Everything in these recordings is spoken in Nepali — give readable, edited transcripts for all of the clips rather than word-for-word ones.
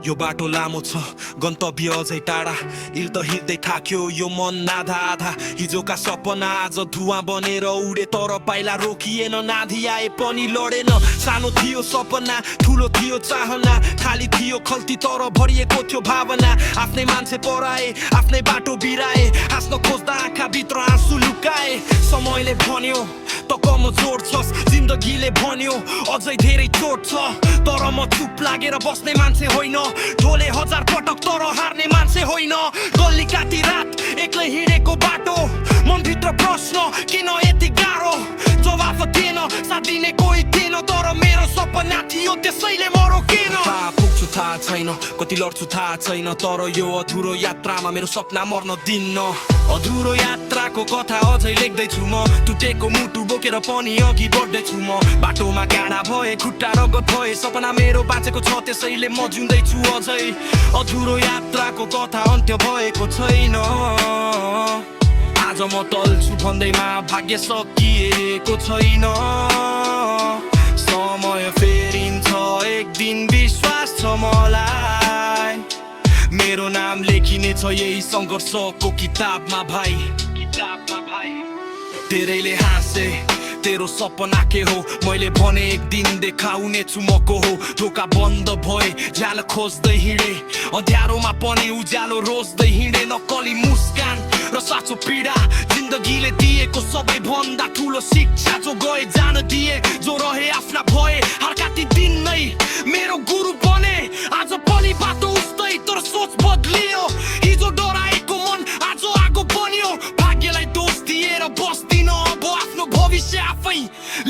यो बाटो लामो छ गन्तव्य अझै टाढा इल त हिँड्दै थाक्यो यो मन आधा आधा हिजोका सपना आज धुवा बनेर उडे तर पाइला रोकिएन नाधी आए पनि लडेन सानो थियो सपना ठुलो थियो चाहना खाली थियो खल्ती तर भरिएको थियो भावना आफ्नै मान्छे पराए आफ्नै बाटो बिराए हाँस्न खोज्दा आँखा भित्र आँसु लुकाए समयले भन्यो त कमजोर छस् जिन्दगीले भन्यो अझै धेरै चोट छ तर म चुप लागेर बस्ने मान्छे होइन ढोले हजार पटक तर हार्ने मान्छे होइन गल्ली काटी रात एक्लै हिँडेको बाटो मनभित्र प्रश्न किन यति गाह्रो जवाफ थिएन साथ दिने कोही थिएन तर मेरो सपना थियो त्यसैले म रोकिएन पुग्छु थाहा छैन कति लड्छु थाहा छैन तर यो अधुरो यात्रामा मेरो सपना मर्न दिन्न अधुरो यात्राको कथा अझै लेख्दैछु म टुटेको मुटु बोकेर पनि अघि बढ्दैछु म बाटोमा गाडा भए खुट्टा रगत भए सपना मेरो बाँचेको छ त्यसैले म जिउँदैछु अझै अधुरो यात्राको कथा अन्त्य भएको छैन आज म टल्छु भन्दैमा भाग्य सकिएको छैन समय फेरिन्छ एक दिन विश्वास छ मलाई मेरो नाम लेखिनेछ यही संघर्षको किताबमा भाइ धेरैले हाँसे तेरो सपना के हो मैले भने एक दिन देखाउने छु म को हो ढोका बन्द भए ज्यालो खोज्दै हिँडे अँध्यारोमा पनि उज्यालो रोज्दै हिँडे नक्कली मुस्कान र साँचो पीडा जिन्दगीले दिएको सबैभन्दा ठुलो शिक्षा जो गए जान दिए जो रहे आफ्ना भए हर्काती दिन नै मेरो गुरु बने आज पनि बाटो उस्तै तर सोच बदलियो हिजो डराएको मन आज आगो बन्यो भाग्यलाई दोष दिएर बस्दिन अब आफ्नो भविष्य आफै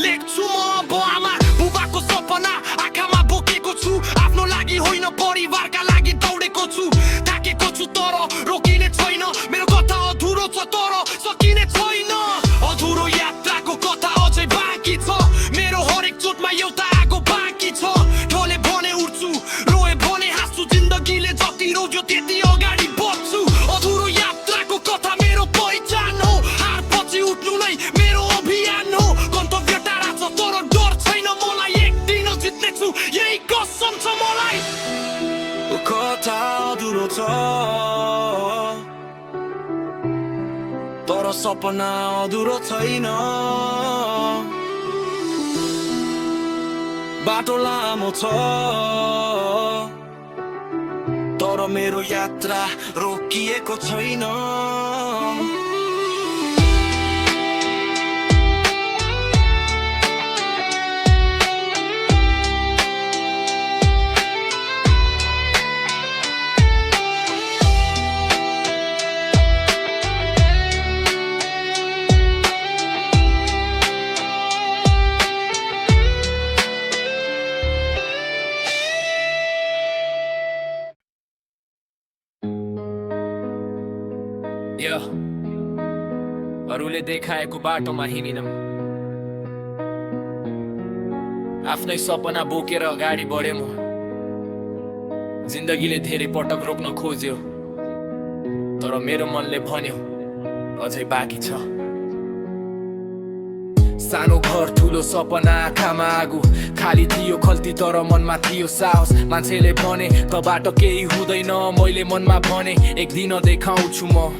लेख्छु म अब आमा बुबाको सपना आँखामा बोकेको छु आफ्नो लागि होइन परिवारका लागि दौडेको छु थाकेको छु तर रोकिने छैन मेरो कथा अधुरो छ तर सकिने छैन अधुरो यात्राको कथा अझै बाँकी छ मेरो हरेक चोटमा एउटा आगो बाँकी छ ढोले भने उड्छु रोए भने हाँस्छु जिन्दगीले जति रोज्यो त्यति अगाडि बढ्छु अधुरो यात्राको कथा मेरो पहिचान हो हार पछि उठ्नु नै मेरो अभियान हो गन्तव्य टाढा छ तर डर छैन मलाई एक दिन जित्नेछु यही कसम छ मलाई कथा अधुरो छ तर सपना अधुरो छैन बाटो लामो छ तर मेरो यात्रा रोकिएको छैन अरूले देखाएको बाटोमा हिँडिनम आफ्नै सपना बोकेर अगाडि बढे म जिन्दगीले धेरै पटक रोक्न खोज्यो तर मेरो मनले भन्यो अझै बाँकी छ सानो घर ठुलो सपना आँखामा आगो खाली थियो खल्ती तर मनमा थियो साहस मान्छेले भने त बाटो केही हुँदैन मैले मनमा भने एक दिन देखाउँछु म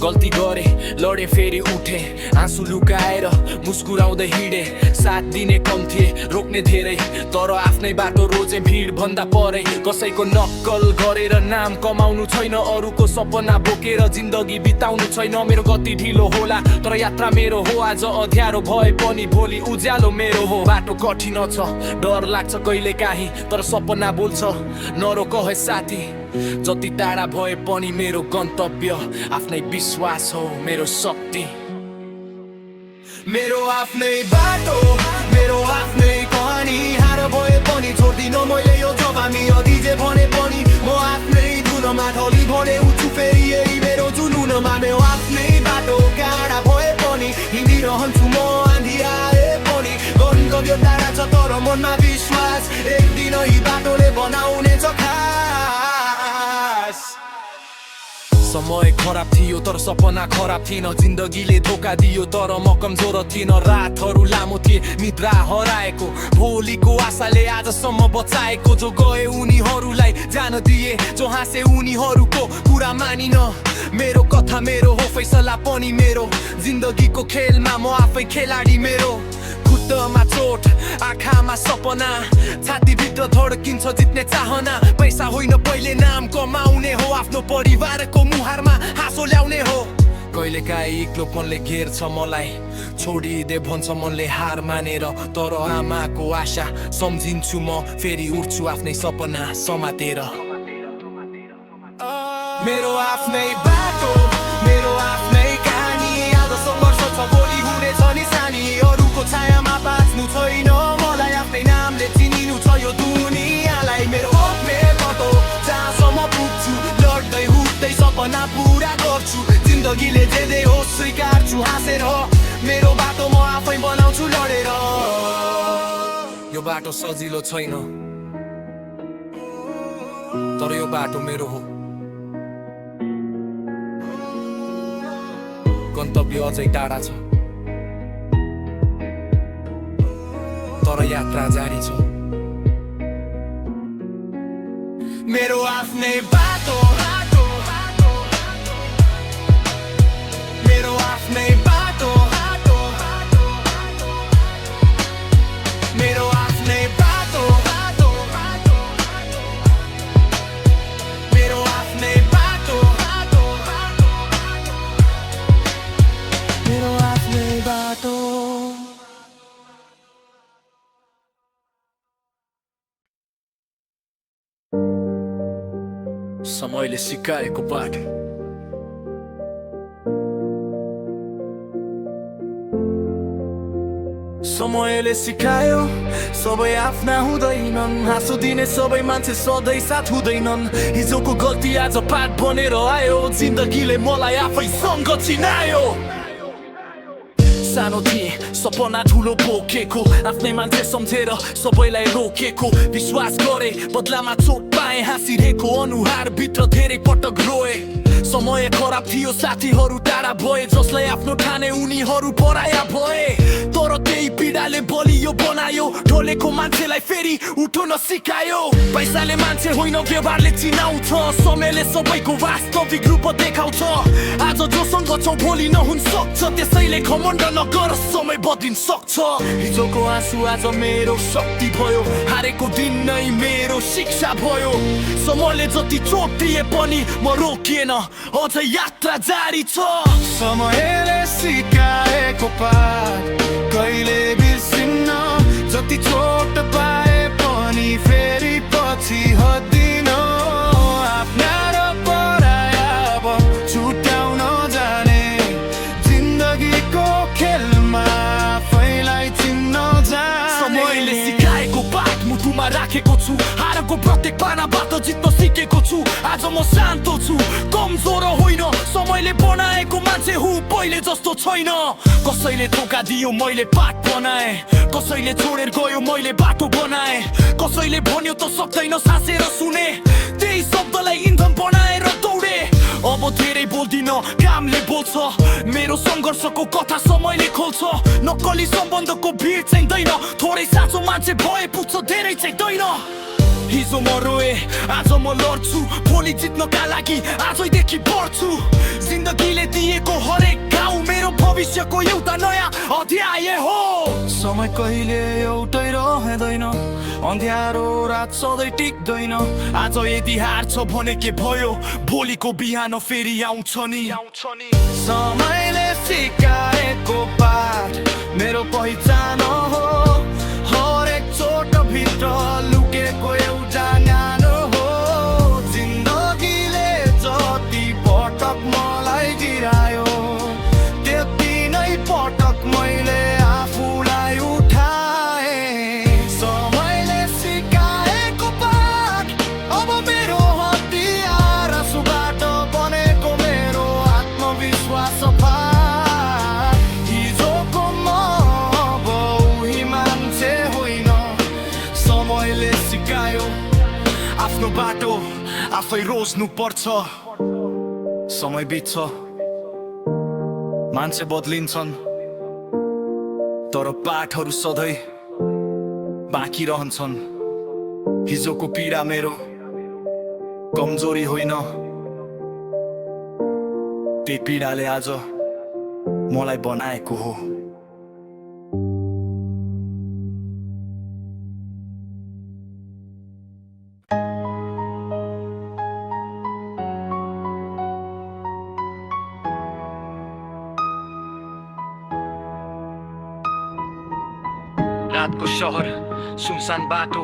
गल्ती गरे लडे फेरि उठे आँसु लुकाएर मुस्कुराउँदै हिँडे साथ दिने कम थिए रोक्ने धेरै तर आफ्नै बाटो रोजे भिड भन्दा परे कसैको नक्कल गरेर नाम कमाउनु छैन अरूको सपना बोकेर जिन्दगी बिताउनु छैन मेरो गति ढिलो होला तर यात्रा मेरो हो आज अँध्यारो भए पनि भोलि उज्यालो मेरो हो बाटो कठिन छ डर लाग्छ कहिले काहीँ तर सपना बोल्छ नरोक है साथी जति टाढा भए पनि मेरो गन्तव्य आफ्नै विश्वास हो मेरो शक्ति मेरो आफ्नै बाटो मेरो आफ्नै कहानी हार भए पनि छोड्दिन मैले यो जवानी अघि जे भने पनि म आफ्नै धुनमा ढली भने उठ्छु फेरि यही मेरो जुनुनमा मेरो आफ्नै बाटो टाढा भए पनि हिँडिरहन्छु म आँधी आए पनि गन्तव्य टाढा छ तर मनमा विश्वास एक दिन यही बाटोले बनाउनेछ खास समय खराब थियो तर सपना खराब थिएन जिन्दगीले धोका दियो तर म कमजोर थिएन रातहरू लामो थिए निद्रा हराएको भोलिको आशाले आजसम्म बचाएको जो गए उनीहरूलाई जान दिए जो हाँसे उनीहरूको कुरा मानिन मेरो कथा मेरो हो फैसला पनि मेरो जिन्दगीको खेलमा म आफै खेलाडी मेरो खुट्टामा चोट आँखामा सपना छातीभित्र धड्किन्छ जित्ने चाहना पैसा होइन पहिले नाम कमाउने हो आफ्नो परिवारको मुहारमा हाँसो ल्याउने हो कहिलेकाहीँ एक्लोपनले घेर्छ मलाई छोडिदे भन्छ मनले हार मानेर तर आमाको आशा सम्झिन्छु म फेरि उठ्छु आफ्नै सपना समातेर मेरो आफ्नै बाटो मेरो आफ्नै कहानी आज सङ्घर्ष छ भोलि हुनेछ नि सानी अरूको छायामा बाँच्नु छैन मलाई आफ्नै नामले चिनिनु छ यो दुनियाँलाई मेरो आफ्नै बाटो जहाँसम्म पुग्छु लड्दै उठ्दै सपना पुरा गर्छु जिन्दगीले जे दे हो स्वीकार्छु हाँसेर मेरो बाटो म आफै बनाउँछु लडेर यो बाटो सजिलो छैन तर यो बाटो मेरो हो गन्तव्य अझै टाढा छ तर यात्रा जारी छ मेरो आफ्नै बाटो मेरो आफ्नै बाटो मेरो आफ्नै बाटो मेरो आफ्नै बाटो मेरो आफ्नै बाटो समयले सिकाएको पाठ समयले सिकायो सबै आफ्ना हुँदैनन् हाँसो दिने सबै मान्छे सधैँ साथ हुँदैनन् हिजोको गल्ती आज पाठ बनेर आयो जिन्दगीले मलाई आफैसँग चिनायो सानो थिएँ सपना ठुलो बोकेको आफ्नै मान्छे सम्झेर सबैलाई रोकेको विश्वास गरे बदलामा चोट पाएँ हाँसिरहेको अनुहार भित्र धेरै पटक रोए समय खराब थियो साथीहरू टाढा भए जसलाई आफ्नो ठाने उनीहरू पराया भए तर त्यही पीडाले बलियो बनायो ढोलेको मान्छेलाई फेरि उठ्न सिकायो पैसाले मान्छे होइन व्यवहारले चिनाउँछ समयले सबैको वास्तविक रूप देखाउँछ आज जोसँग छौ भोलि नहुन सक्छ त्यसैले घमण्ड नगर समय बदलिन सक्छ हिजोको आँसु आज मेरो शक्ति भयो हारेको दिन नै मेरो शिक्षा भयो समयले जति चोट दिए पनि म रोकिएन अझै यात्रा जारी छ समयले सिकाएको पाठ कहिले बिर्सिन्न जति चोट पाए पनि फेरि पछि हट्दिन आफ्ना र पराया अब छुट्याउन जाने जिन्दगीको खेलमा आफैलाई चिन्न जाने समयले सिकाएको पाठ मुटुमा राखेको छु हारको प्रत्येक पानाबाट जित्न सिकेको छु आज म शान्त छु कमजोर होइन समयले बनाएको मान्छे हु पहिले जस्तो छैन कसैले धोका दियो मैले पाठ बनाए कसैले छोडेर गयो मैले बाटो बनाए कसैले भन्यो त सक्दैन सासेर सुने त्यही शब्दलाई इन्धन बनाएर दौडे अब धेरै बोल्दिन कामले बोल्छ मेरो सङ्घर्षको कथा समयले खोल्छ नक्कली सम्बन्धको भिड चाहिँदैन थोरै साँचो मान्छे भए पुग्छ धेरै चाहिँदैन हिजो म रोए आज म लड्छु भोलि जित्नका लागि आजैदेखि बढ्छु जिन्दगीले दिएको हरेक गाउँ मेरो भविष्यको एउटा नयाँ अध्याय हो समय कहिले एउटै रहँदैन अँध्यारो रात सधैँ टिक्दैन आज यदि हार्छ भने के भयो भोलिको बिहान फेरि आउँछ नि समयले सिकाएको पाठ मेरो पहिचान हो हरेक चोट भित्र लुकेको एउटा ज्ञान हो जिन्दगीले जति पटक मलाई गिरायो त्यति नै पटक मैले आफूलाई उठाए समयले सिकाएको पाठ अब मेरो हतियार आँसुबाट बनेको मेरो आत्मविश्वास पाठ हिजोको म बहु मान्छे होइन समयले सिकायो आफ्नो बाटो आफै रोज्नु पर्छ समय बित्छ, मान्छे बदलिन्छन्, तर पाठहरू सधैँ बाँकी रहन्छन्। हिजोको पीडा मेरो कमजोरी होइन, त्यही पीडाले आज मलाई बनाएको हो। रातको शहर, सुनसान बाटो,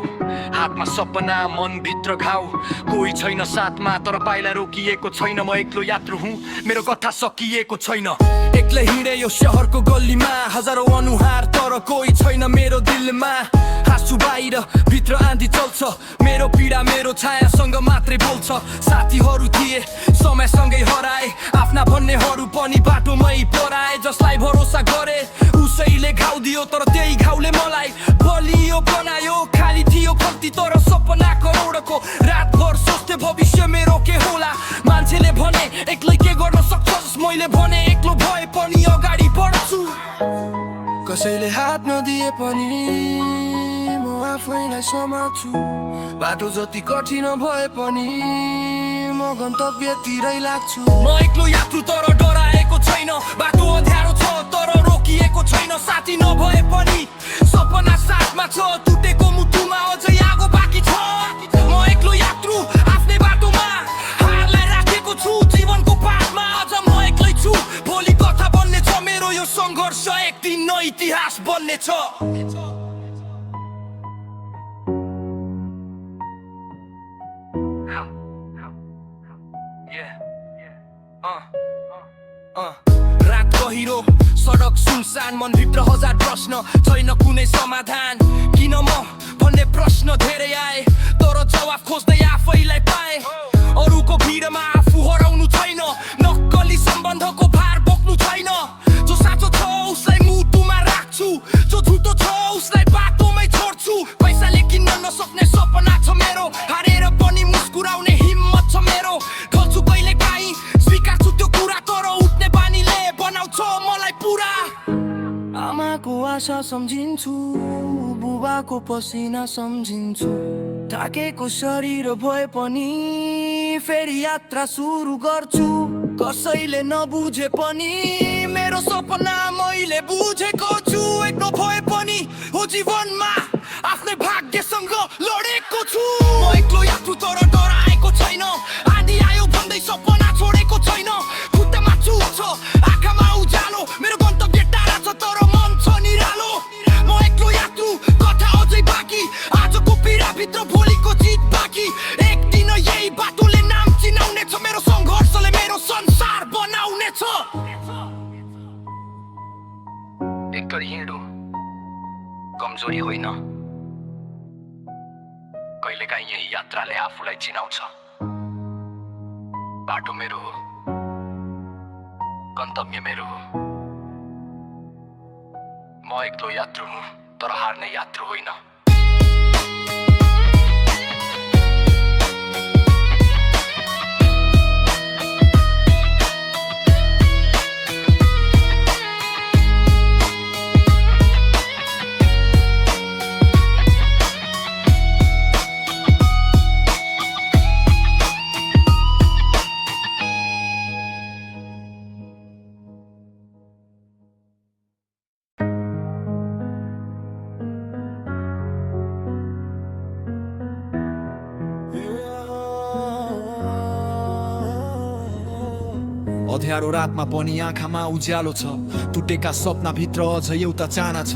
हातमा सपना, मनभित्र घाउ। कोही छैन साथमा, तर पाइला रोकिएको छैन। म एक्लो यात्रु हुँ, मेरो कथा सकिएको छैन। एक्लै हिँडे यो शहरको गल्लीमा, हजारौं अनुहार, तर कोही छैन मेरो दिलमा। हाँस्छु बाहिर, भित्र आँधी चल्छ, मेरो पीडा मेरो छायासँग मात्रै बोल्छ। साथीहरू थिए, समयसँगै हराए, आफ्ना भन्नेहरू पनि बाटोमै पराए। जसलाई भरोसा गरे उसैले घाउ दियो, तर त्यही घाउले मलाई बलियो बनायो। खाली थियो कति तर सपना करोडको, रातभर सोच्थे भविष्य मेरो के होला। मान्छेले भने एक्लै के गर्न सक्छस्, मैले भने एक्लो भए पनि अगाडि बढ्छु। कसैले हात नदिए पनि म आफैलाई समात्छु। बाटो जति कठिन भए पनि म गन्तव्यतिरै लाग्छु। म एक्लो यात्रु तर डराएको छैन, बाटो अँध्यारो छ तर रोकिएको छैन। साथी नभए पनि सपना साथमा छ, टुटेको मुटुमा अझै आगो बाँकी छ। म एक्लो यात्रु आफ्नै बाटोमा, हारलाई राखेको छु जीवनको पाठमा। अझ म एक्लै छु, भोलि कथा बन्ने छ मेरो यो सङ्घर्ष, एक दिन न इतिहास बन्ने छ। रात गहिरो, सडक सुनसान, मनभित्र हजार प्रश्न, छैन कुनै समाधान। किन म भन्ने प्रश्न धेरै आए, तर जवाफ खोज्दै आफैलाई पाए। अरूको भिडमा आफू हराउनु छैन, नक्कली सम्बन्धको भार बोक्नु छैन। जो साँचो छ उसलाई मुटुमा राख्छु, जो झुटो छ उसलाई बाटोमै छोड्छु। पैसाले किन्न नसक्ने सपना छ मेरो, हारेर पनि मुस्कुराउने हिम्मत छ मेरो। गल्छु कहिले काहीँ, स्वीकार्छु त्यो कुरा, तर उठ्ने बानीले बनाउँछ मलाई पुरा। आमाको आशा सम्झिन्छु, बुबाको पसिना सम्झिन्छु। थाकेको शरीर भए पनि फेरि यात्रा सुरु गर्छु। कसैले नबुझे पनि मेरो सपना मैले बुझेको छु। एक्लो भए पनि हो जीवनमा आफ्नै भाग्यसँग लडेको छु। म एक्लो यात्रु तर डराएको छैन, आँधी आयो भन्दै सपना छोडेको छैन। खुट्टामा चुप छ, आँखामा उज्यालो, मेरो गन्तव्य टाढा छ तर मन छ निरालो। म एक्लो यात्रु, कथा अझै बाँकी, आजको पीडाभित्र भोलिको जित बाँकी। एक दिन यही बाटोले नाम चिनाउने छ, मेरो सङ्घर्षले मेरो संसार बनाउने छ। एकगरी हिँडो कमजोरी होइन, कहिलेकाहीँ यही यात्राले आफूलाई चिनाउँछ। बाटो मेरो हो, गन्तव्य मेरो हो। म एक्लो यात्रु हुँ, तर हार्ने यात्रु होइन। अँध्यारो रातमा पनि आँखामा उज्यालो छ, टुटेका सपनाभित्र अझ एउटा चाहना छ।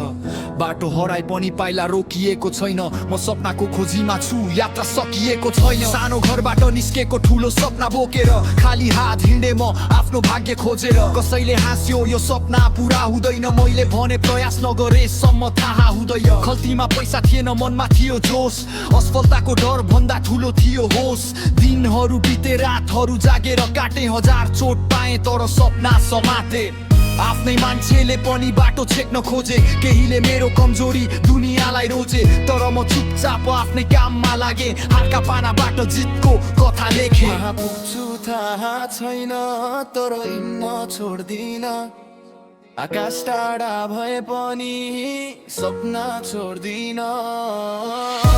बाटो हराए पनि पाइला रोकिएको छैन, म सपनाको खोजीमा छु, यात्रा सकिएको छैन। सानो घरबाट निस्केको ठुलो सपना बोकेर, खाली हात हिँडे म आफ्नो भाग्य खोजेर। कसैले हाँस्यो यो सपना पुरा हुँदैन, मैले भने प्रयास नगरेसम्म थाहा हुँदैन। खल्तीमा पैसा थिएन, मनमा थियो जोस, असफलताको डर भन्दा ठुलो थियो होस। दिनहरू बिते, रातहरू जागेर काटे, हजार चोट पाए तर सपना समाते। आफ्नै मान्छेले पनि बाटो छेक्न खोजे केहीले मेरो कमजोरी दुनियाँलाई रोजे तर म चुपचाप आफ्नै काममा लागे हातका पानाबाट जितको कथा लेखे पुग्छु थाहा छैन तर हिँड्न छोड्दिन आकाश टाढा भए पनि सपना छोड्दिन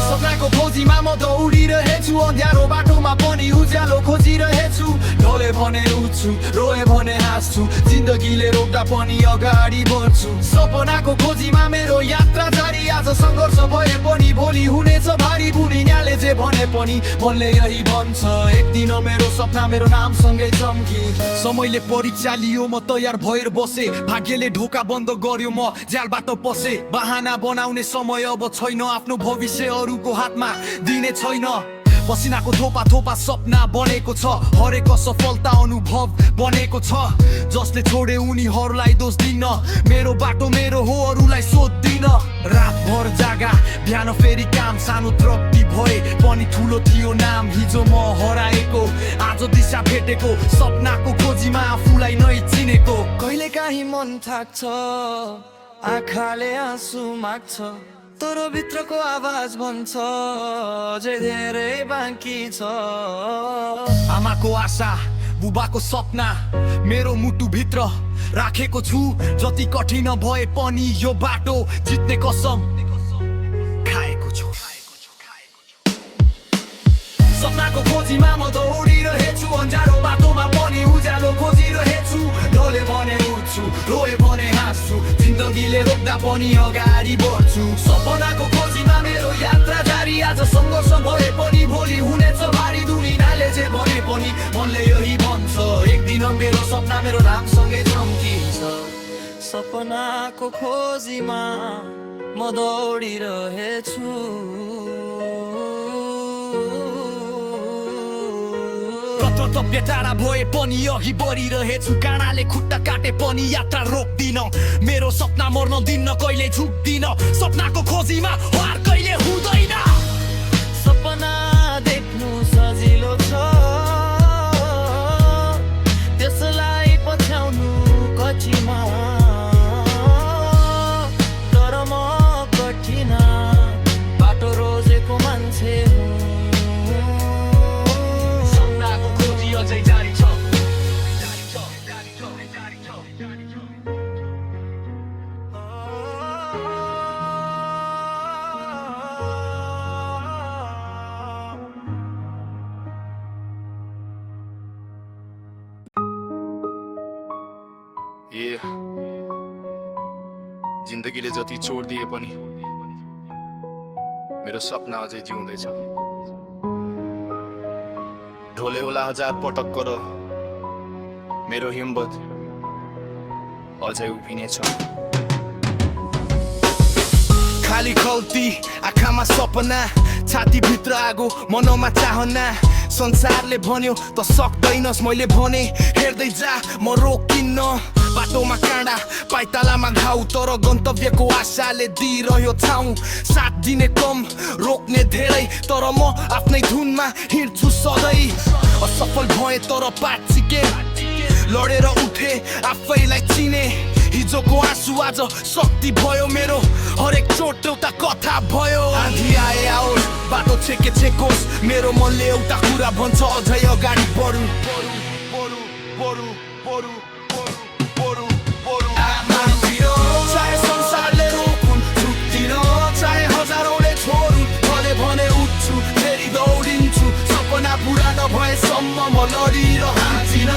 सपनाको खोजीमा म दौडिरहेछु अँध्यारो बाटोमा पनि उज्यालो खोजिरहेछु ढले भने उठ्छु रोए भने हाँस्छु जिन्दगीले रोक्दा पनि अगाडि बढ्छु सपनाको खोजीमा मेरो यात्रा जारी आज सङ्घर्ष भए पनि भोलि हुनेछ भारी दुनियाँले जे भने पनि मनले यही भन्छ एक दिन मेरो सपना मेरो नामसँगै चम्की समयले परीक्षा लियो म तयार भएर बसे भाग्यले ढोका बन्द गर्यो म झ्यालबाट पसे बहाना बनाउने समय अब छैन आफ्नो भविष्य अरूको हातमा दिने छैन पसिनाको थोपा थोपा सपना बनेको छ हरेक सफलता अनुभव बनेको छ जसले छोडे उनीहरूलाई दोष दिन मेरो बाटो मेरो हो अरूलाई सोध्दिन रातभर जागा बिहान फेरि काम सानो तृप्ति भए पनि ठुलो थियो नाम हिजो म हराएको आज दिशा भेटेको सपनाको खोजीमा आफूलाई नै चिनेको कहिले काहीँ मन थाक्छ आँखाले आँसु माग्छ तर भित्रको आवाज भन्छ अझै धेरै बाँकी छ आमाको आशा बुबाको सपना मेरो मुटु भित्र राखेको छु जति कठिन भए पनि यो बाटो जित्ने कसम खाएको छु सपनाको खोजीमा म दौडिरहेछु अँध्यारो बाटोमा पनि उज्यालो खोजिरहेछु ढले भने उठ्छु रोए भने हाँस्छु जिन्दगीले रोक्दा पनि अगाडि बढ्छु सपनाको खोजीमा मेरो यात्रा जारी आज सङ्घर्ष भए पनि भोलि हुनेछ भारी दुनियाँले जे भने पनि मनले यही भन्छ एक दिन मेरो सपना मेरो नामसँगै चम्किन्छ सपनाको खोजीमा म दौडिरहेछु कर्तव्य टाढा भए पनि अघि बढिरहेछु काँडाले खुट्टा काटे पनि यात्रा रोक्दिन मेरो सपना मर्न दिन्न कहिले झुक्दिन सपनाको खोजीमा हार कहिले हुँदैन सपना देख्नु सजिलो छ त्यसलाई पछ्याउनु कठिन तर म कठिन बाटो रोजेको मान्छे हुँ अझै जारी छ जिन्दगीले जति छोडिदिए पनि मेरो सपना अझै जिउँदैछ ढोले होला हजार पटक कर मेरो हिम्मत अझै उभिनेछ खाली खल्ती आँखामा सपना छाती भित्र आगो मनमा चाहना संसारले भन्यो त सक्दैनस् मैले भने हेर्दै जा म रोकिन्न बाटोमा काँडा पाइतालामा घाउ तर गन्तव्यको आशाले दिइरह्यो ठाउँ साथ दिने कम रोक्ने धेरै तर म आफ्नै धुनमा हिँड्छु सधैँ असफल भए तर पाठ सिके लडेर उठे आफैलाई चिने हिजोको आँसु आज शक्ति भयो मेरो हरेक चोट एउटा कथा भयो आँधी आए आओस् बाटो छेके छेकोस् मेरो मनले एउटा कुरा भन्छ अझै अगाडि बढु चाहे संसारले रोकुन् झुक्दिन चाहे हजारौँले छोडुन् भले भने उठ्छु फेरि दौडिन्छु सपना पुरा नभएसम्म म लडिरहन्थिन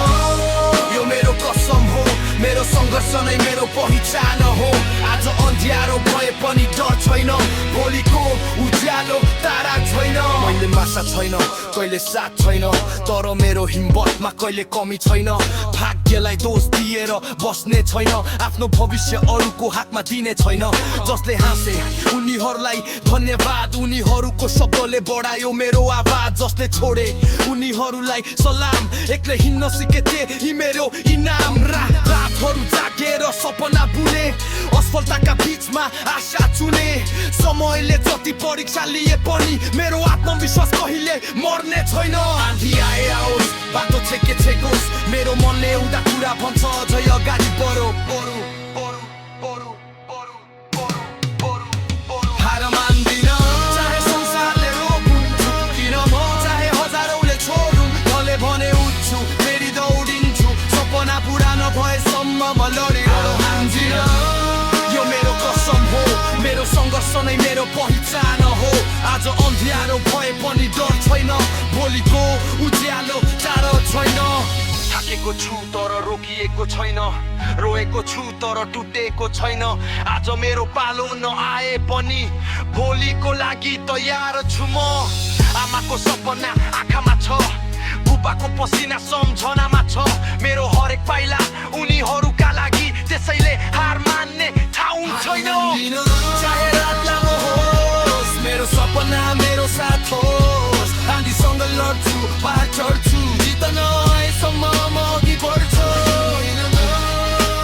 यो मेरो कसम हो मेरो सङ्घर्ष नै मेरो पहिचान हो आज अँध्यारो भए पनि डर छैन भोलिको उज्यालो तारा छैन मैले माछा छैन कहिले साथ छैन तर मेरो हिम्मतमा कहिले कमी छैन भाग्यलाई दोष दिएर बस्ने छैन आफ्नो भविष्य अरूको हातमा दिने छैन जसले हाँसे उनीहरूलाई धन्यवाद उनीहरूको शब्दले बढायो मेरो आवाज जसले छोडे उनीहरूलाई सलाम एक्लै हिँड्न सिकेथे यी मेरो इनाम रातहरू जागेर सपना बुने असफलताका बीचमा आशा चुने समयले जति परीक्षा लिए पनि मेरो आत्मविश्वास कहिले मर्ने छैन आँधी आए आओस् बाटो छेके छेकोस् मेरो मनले एउटा कुरा भन्छ अझै अगाडि बढो हार मान्दिन चाहे संसारले रोकुन् किन म चाहे हजारौँले छोडुन् जसले भने उठ्छु फेरि दौडिन्छु सपना पुरा नभएसम्म म लडिरहन्दिन यो मेरो कसम हो मेरो सङ्घर्ष नै मेरो पहिचान हो आज अन्ध्यारो भए पनि डर छैन भोलिको उज्यालो टाढो छैन थाकेको छु तर रोकिएको छैन रोएको छु तर टुटेको छैन आज मेरो पालो नआए पनि भोलिको लागि तयार छु म आमाको सपना आँखामा छ बुबाको पसिना सम्झनामा छ मेरो हरेक पाइला उनीहरूका लागि त्यसैले हार मान्ने ठाउँ छैन चाहे रात लामो होस् मेरो सपना मेरो साथ होस् आँधीसँग लड्छु पहाड चढ्छु जित्न आएसम्म म अघि बढ्छु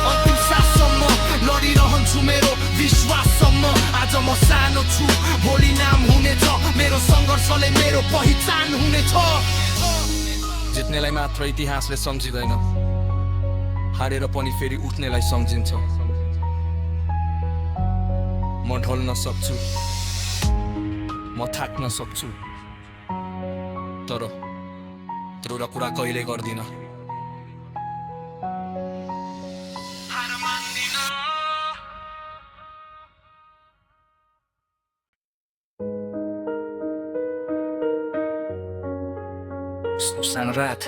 अन्तिम साससम्म लडिरहन्छु मेरो विश्वाससम्म आज म सानो छु भोलि नाम हुनेछ मेरो सङ्घर्षले मेरो पहिचान हुनेछ जित्नेलाई मात्र इतिहासले सम्झिँदैन हारेर पनि फेरि उठ्नेलाई सम्झिन्छ म ढल्न सक्छु म थाक्न सक्छु तर एउटा कुरा कहिले गर्दिन सानो रात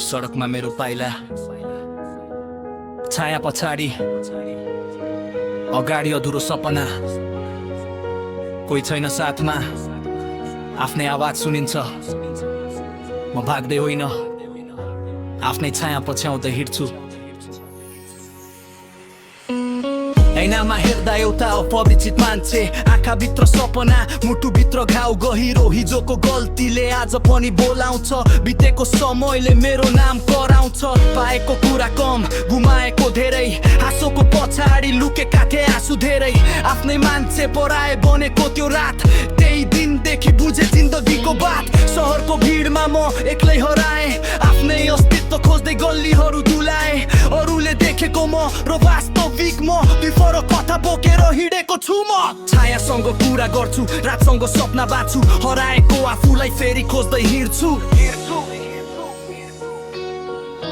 सडकमा मेरो पाइला छाया पछाडि अगाडि अधुरो सपना कोही छैन साथमा आफ्नै आवाज सुनिन्छ म भाग्दै होइन आफ्नै छाया पछ्याउँदै हिँड्छु ऐनामा हेर्दा एउटा अपरिचित मान्छे आँखाभित्र सपना मुटुभित्र घाउ गहिरो हिजोको गल्तीले आज पनि बोलाउँछ बितेको समयले मेरो नाम कराउँछ पाएको कुरा कम गुमाएको धेरै हाँसोको पछाडि लुकेका थिए आँसु धेरै आफ्नै मान्छे पराए बनेको त्यो रात त्यही दिनदेखि बुझे जिन्दगीको बात सहरको भिडमा म एक्लै हराएँ आफ्नै अस्तित्व खोज्दै गल्लीहरू डुलाए अरूले देखेको म र वास्तविक म फरक कथा बोकेर हिँडेको छु म छायासँग कुरा गर्छु रातसँग सपना बाँच्छु हराएको आफूलाई फेरि खोज्दै हिँड्छु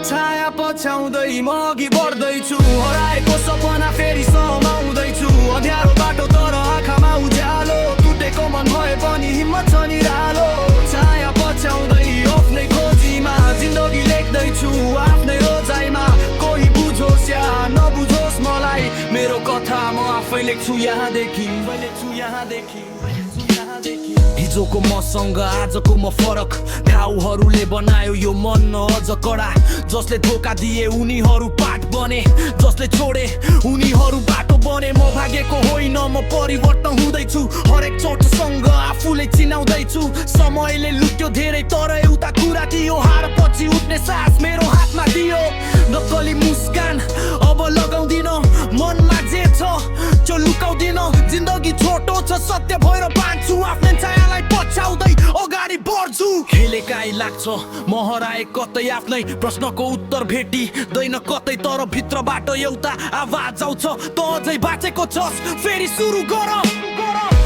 छाया पछ्याउँदै म अघि बढ्दैछु हराएको सपना फेरि समाउँदैछु अँध्यारो बाटो तर आँखामा उज्यालो टुटेको मन भए पनि हिम्मत छ निरालो छाया पछ्याउँदै आफ्नै खोजीमा जिन्दगी लेख्दैछु आफ्नै रोजाइमा कोही बुझोस् या नबुझोस् मलाई मेरो कथा म आफै लेख्छु यहाँदेखि हिजोको मसँग आजको म फरक घाउहरूले बनायो यो मन न अझ कडा जसले धोका दिए उनीहरू पाठ बने जसले छोडे उनीहरू बाटो बने म भागेको होइन म परिवर्तन हुँदैछु हरेक चोटसँग आफूले चिनाउँदैछु समयले लुट्यो धेरै तर एउटा कुरा दियो हार पछि उठ्ने सास मेरो हातमा दियो नक्कली मुस्कान अब लगाउँदिन मनमा जे छ त्यो लुकाउँदिन जिन्दगी छोटो छ सत्य भएर बाँच्छु आफ्नै छायालाई पछ्याउँदै अगाडि बढ्छु खेलेकाई लाग्छ म हराए कतै आफ्नै प्रश्नको उत्तर भेटिँदैन कतै तर भित्रबाट एउटा आवाज आउँछ त अझै बाँचेको छस् फेरि सुरु गर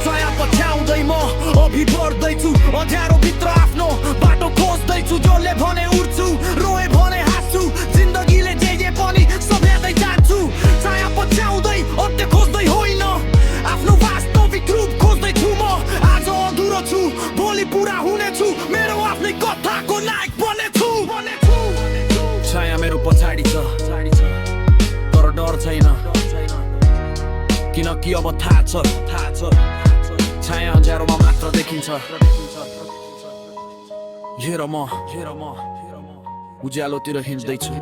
छाया पछ्याउँदै म अघि बढ्दैछु अँध्यारो भित्र आफ्नो बाटो खोज्दैछु जसले भने उठ्छु रोए भने हाँस्छु जिन्दगीले जे पनि सब्याउँदै जान्छु छाया पछ्याउँदै अन्त्य खोज्दै होइन आफ्नो वास्तविक रूप खोज्दैछु म आज अधुरो छु भोलि पुरा हुनेछु मेरो आफ्नै कथाको नायक बनेछु छाया मेरो पछाडि छ तर डर छैन किनकि अब थाहा छ छाया अँध्यारोमा मात्र देखिन्छ हेर म उज्यालोतिर हिँड्दैछु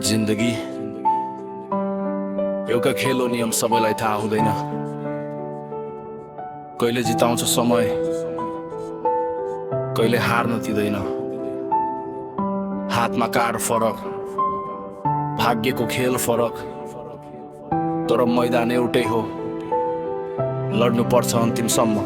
जिन्दगी एउटा खेल हो, नियम सबैलाई थाहा हुँदैन। कहिले जिताउँछ समय, कहिले हार्न दिँदैन। हातमा कार्ड फरक, भाग्यको खेल फरक, तर मैदान एउटै हो, लड्नु पर्छ अन्तिमसम्म।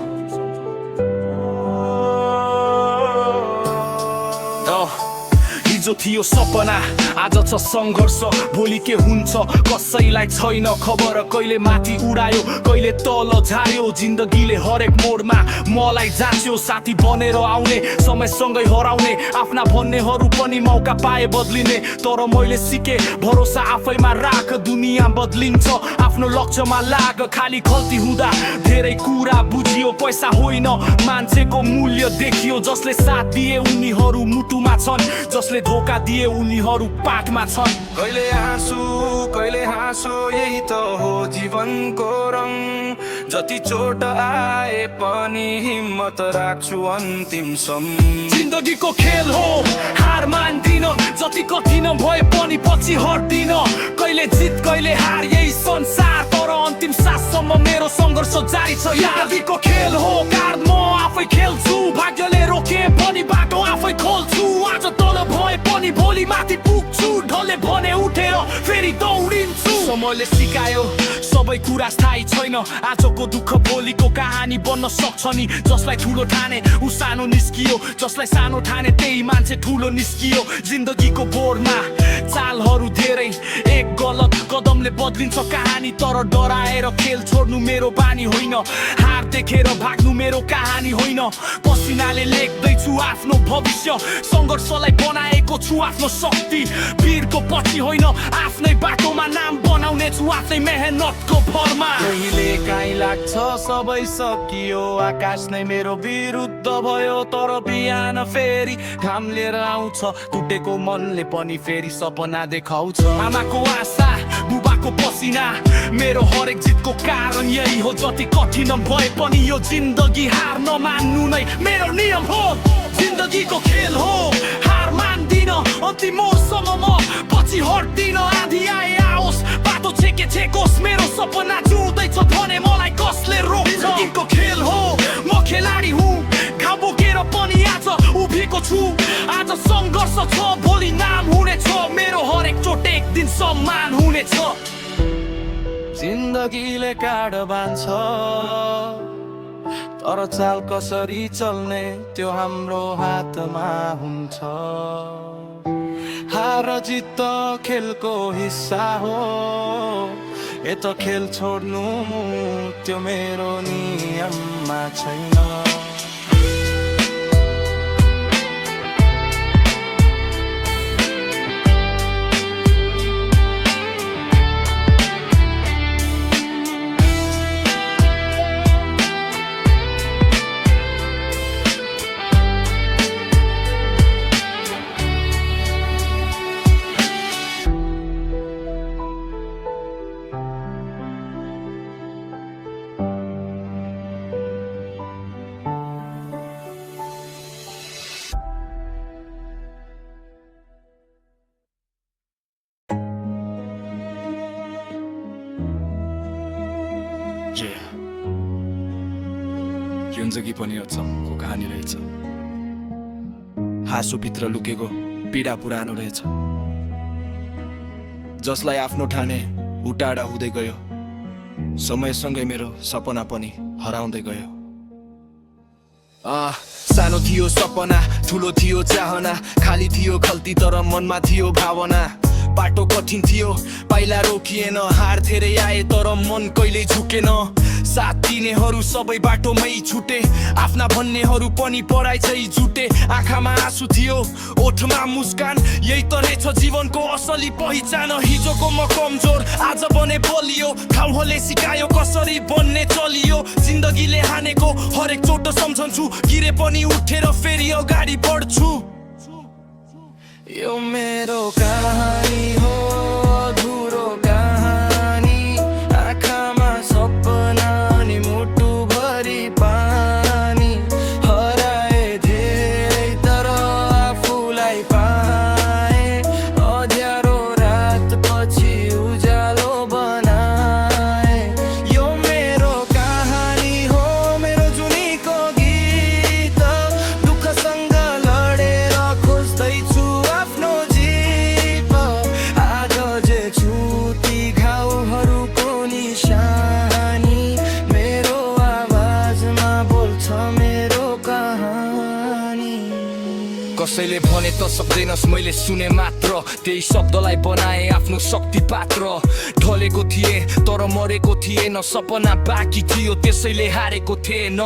हिजो थियो सपना, आज छ सङ्घर्ष, भोलि के हुन्छ कसैलाई छैन खबर। कहिले माथि उडायो, कहिले तल झार्यो, जिन्दगीले हरेक मोडमा मलाई जाँच्यो। साथी बनेर आउने, समयसँगै हराउने, आफ्ना भन्नेहरू पनि मौका पाए बदलिने। तर मैले सिके भरोसा आफैमा राख, दुनियाँ बदलिन्छ आफ्नो लक्ष्यमा लाग। खाली खल्ती हुँदा धेरै कुरा बुझियो, पैसा होइन मान्छेको मूल्य देखियो। जसले साथ दिए उनीहरू मुटुमा छन्, जसले धोका दिए उनीहरू पाठमा छन्। कहिले हाँसो यही त हो जीवनको रङ। जति चोट आए पनि हिम्मत राख्छु अन्तिमसम्म। जिन्दगीको खेल हो, हार मान्दिन, जति कठिन भए पनि पछि हट्दिन। कहिले जित कहिले हार यही संसार, तर अन्तिम साससम्म मेरो सङ्घर्ष जारी छ। जिन्दगीको खेल हो, कार्ड म आफै खेल्छु, भाग्यले रोके पनि बाटो आफै खोल्छु। आज तल भए पनि भोलि माथि पुग्छु, ढलले भने उठेर फेरि दौडिन्छु। समयले सिकायो सबै कुरा स्थायी छैन, आजको दुःख भोलिको कहानी बन्न सक्छ नि। जसलाई ठुलो ठाने ऊ सानो निस्कियो, जसलाई सानो ठाने त्यही मान्छे ठुलो निस्कियो। जिन्दगीको बोर्डमा चालहरू धेरै, एक गलत कदमले बदलिन्छ कहानी। तर डराएर खेल छोड्नु मेरो बानी होइन, हार देखेर भाग्नु मेरो कहानी होइन। पसिनाले लेख्दैछु आफ्नो भविष्य, सङ्घर्षलाई बनाएको छु आफ्नो शक्ति। वीरको पछि होइन आफ्नै बाटोमा नाम बनाउने छु आफ्नै मेहनतको भरमा। कहिले काहीँ लाग्छ सबै सकियो, आकाश नै मेरो विरुद्ध भयो। तर बिहान फेरि घाम लिएर आउँछ, टुटेको मनले पनि फेरि सपना देखाउँछ। आमाको आशा, बुबाको पसिना, मेरो हरेक जितको कारण यही हो। जति कठिन भए पनि यो जिन्दगी हार नमान्नु नै मेरो नियम हो। जिन्दगीको खेल हो, हार मान्दिन, अन्तिम मोडसम्म म पछि हट्दिन। आधी आए आओस्, बाटो छेके छेकोस्, मेरो सपना जुर्दैछ भने मलाई कसले रोक्छ। जिन्दगीको खेल हो, म खेलाडी हुँ, घाम बोकेर पनि आज उभिएको छु। आज सङ्घर्ष छ, भोलि नाम हुनेछ, मेरो हरेक चोट एक दिन सम्मान हुनेछ। जिन्दगीले कार्ड बान्छ, तर चाल कसरी चल्ने त्यो हाम्रो हातमा हुन्छ। हार जित खेलको हिस्सा हो, यता खेल छोड्नु त्यो मेरो नियममा छैन। जिन्दगी पनि अचम्मको कहानी रहेछ, हाँसोभित्र लुकेको पीडा पुरानो रहेछ। जसलाई आफ्नो ठाने ऊ टाढा हुँदै गयो, समयसँगै मेरो सपना पनि हराउँदै गयो। सानो थियो सपना, ठुलो थियो चाहना, खाली थियो खल्ती तर मनमा थियो भावना। बाटो कठिन थियो, पाइला रोकिएन, हार धेरै आए तर मन कहिल्यै झुकेन। साथ दिनेहरू सबै बाटोमै छुटे, आफ्ना भन्नेहरू पनि पढाइ चाहिँ जुटे। आँखामा आँसु थियो, ओठमा मुस्कान, यही त रहेछ जीवनको असली पहिचान। हिजोको म कमजोर, आज बने बलियो, ठाउँहरूले सिकायो कसरी बन्ने चलियो। जिन्दगीले हानेको हरेक चोट सम्झन्छु, गिरे पनि उठेर फेरि अगाडि बढ्छु। यो मेरो कहानी हो, अधुरो कहानी, आँखामा सपना नि मुटुभरि पानी। हराए धेरै तर आफूलाई पाए, अँध्यारो रात पछि उज्यालो बनाए। कसैले भने त सक्दैनस् मैले सुने मात्र त्यही शब्दलाई बनाए आफ्नो शक्ति पात्र ढलेको थिए तर मरेको थिएन सपना बाँकी थियो त्यसैले हारेको थिएन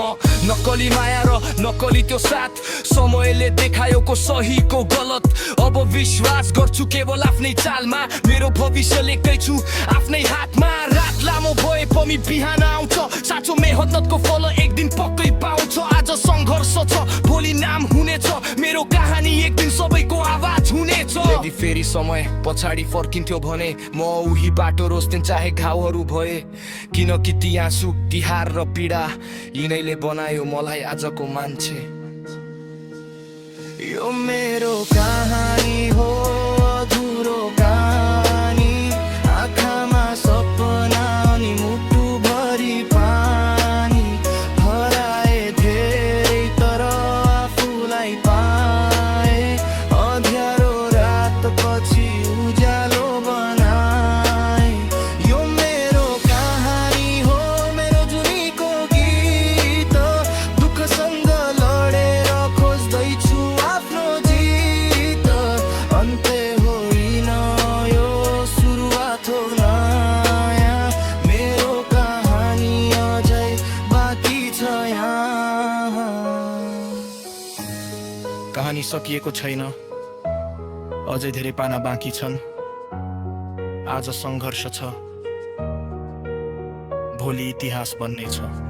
नक्कली माया र नक्कली त्यो साथ समयले देखायो को सहीको गलत अब विश्वास गर्छु केवल आफ्नै चालमा मेरो भविष्य लेख्दै छु आफ्नै हातमा रात लामो भए पनि बिहान आउँछ साँचो मेहनतको फल एक दिन पक्कै पाउँछ आज सङ्घर्ष छ भोलि नाम हुनेछ मेरो कहानी एक दिन सबैको आवाज हुनेछ यदि फेरि समय पछाडि फर्किन्थ्यो भने म उही बाटो रोज्थे चाहे घाउहरू भए किनकि ती आँसु तिहार र पीडा यिनैले बनायो मलाई आजको मान्छे यो मेरो कहानी हो अधुरो कहानी आँखामा सपना अनि मुटुभरि पानी हराए धेरै तर आफूलाई पाए अँध्यारो रात पछि उज्यालो बनाए यो मेरो कहानी हो मेरो जुनीको गीत दुःखसँग लडेर खोज्दैछु आफ्नो जित अन्त्य होइन यो सुरुवात हो नयाँ मेरो कहानी अझै बाँकी छ यहाँ कहानी सकिएको छैन अझै धेरै पाना बाँकी छन् आज सङ्घर्ष छ भोलि इतिहास बन्नेछ